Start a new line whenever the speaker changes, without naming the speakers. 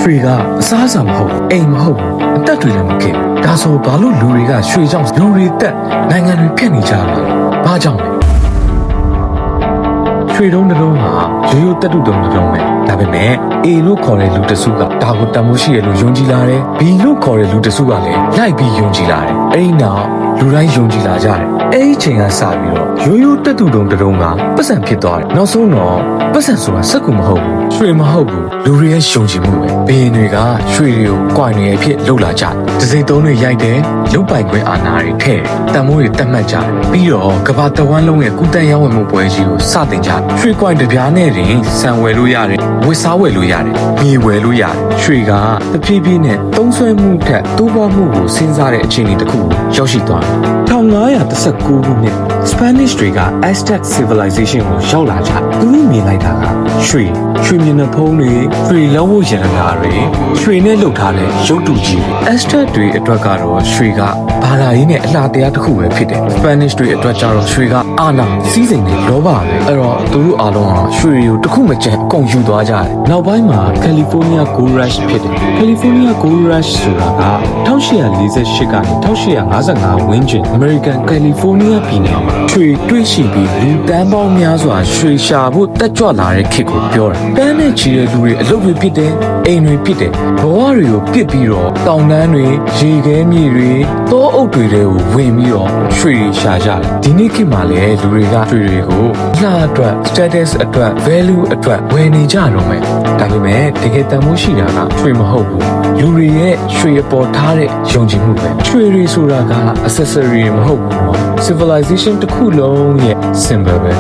ရွှေကအစားအစာမဟုတ်အိမ်မဟုတ်အသက်တွေလည်းမကင်ဒါဆိုဘာလို့လူတွေကရွှေကြောင့်လူတွေတက်နိုင်ငံတွေပြက်နေကြတာလဲဘာကြောင့်လဲရွှေတုံးတစ်လုံးဟာရိုးရိုးတက်တုတုံတစ်လုံးပဲဒါပေမဲ့ A လို့ခေါ်တဲ့လူတစုကဒါကိုတန်ဖိုးရှိရလို့ယုံကြည်လာတယ် B လို့ခေါ်တဲ့လူတစုကလည်းလိုက်ပြီးယုံကြည်လာတယ်အဲ့ဒီနောက်လူတိုင်းယုံကြည်လာကြတယ်အဲ့ဒီချိန်ကစပြီးတော့ရိုးရိုးတက်တုတုံတစ်လုံးကပတ်စံဖြစ်သွားတယ်နောက်ဆုံးတော့ပတ်စံဆိုတာစက်ကူမဟုတ်ဘူးရွှေမဟုတ်ဘူးလူတွေရဲ့ယုံကြည်မှုပဲဘင်းတွေကရွှေတွေကိုကွိုင်တွေအဖြစ်လှုပ်လာကြတယ်ဒစိမ့်သုံးတွေရိုက်တယ်လုတ်ပိုင်ခွင့်အာဏာတွေထည့်တန်မိုးတွေတက်မှတ်ကြတယ်ပြီးတော့ကဘာတဝမ်းလုံးရဲ့ကုတန်ရောင်းဝယ်မှုပွဲကြီးကိုစတင်ကြတယ်ရွှေကွိုင်တစ်ပြားနဲ့တင်ဆန်ဝယ်လို့ရတယ်ဝစ်စားဝယ်လို့ရတယ်မြေဝယ်လို့ရတယ်ရွှေကတဖြည်းဖြည်းနဲ့သုံးဆွဲမှုထက်တိုးပွားမှုကိုစဉ်းစားတဲ့အခြေအနေတစ်ခုကိုရောက်ရှိသွားတယ်1519ခုနှစ် Spanish တွေက Aztec Civilization ကိုရောက်လာကြသူတို့မြင်လိုက်တာကရွှေမျက်နှာဖုံးတွေရွှေလက်ဝတ်ရတနာတွေရွှေနဲ့လုပ်ထားတဲ့ရုပ်တုကြီး Aztec တွေအတွက်ကတော့ရွှေကဘာသာရေးနဲ့အလှတရားတစ်ခုပဲဖြစ်တယ် Spanish တွေအတွက်ကျတော့ရွှေကအာဏာစီးစိမ်နဲ့လောဘပဲအဲ့တော့သူတို့အားလုံးဟာရွှေတွေကိုတစ်ခုမကျန်အကုန်ယူသွားကြတယ်နောက်ပိုင်းမှာ California Gold Rush ဖြစ်တယ် California Gold Rush ဆိုတာက1848ကနေ1855ဝန်းကျင် American California ပြည်နယ်မှာရွှေတွေ့ရှိပြီးလူတန်းပေါင်းများစွာရွှေရှာဖို့တက်ကြွလာတဲ့ခေတ်ကိုပြောတာတန်းနဲ့ချီတဲ့လူတွေအလုပ်တွေဖြစ်တယ်အိမ်တွေဖြစ်တယ်ဘဝတွေကိုပစ်ပြီးတော့တောင်တန်းတွေရေခဲမြေတွေတောအုပ်တွေကိုဝင်ပြီးတော့ရွှေရှာကြတယ်ဒီနေ့ခေတ်မှာလည်းလူတွေကရွှေတွေကိုလှအတွက် status အတွက် value အတွက်ဝယ်နေကြတော့မယ်ဒါပေမဲ့တကယ်တန်ဖိုးရှိတာကရွှေမဟုတ်ဘူးလူတွေရဲ့ရွှေအပေါ်ထားတဲ့ယုံကြည်မှုပဲရွှေတွေဆိုတာက accessory မဟုတ်ဘူးနော် civilization တစ်ခုလုံးရဲ့ symbol ပဲ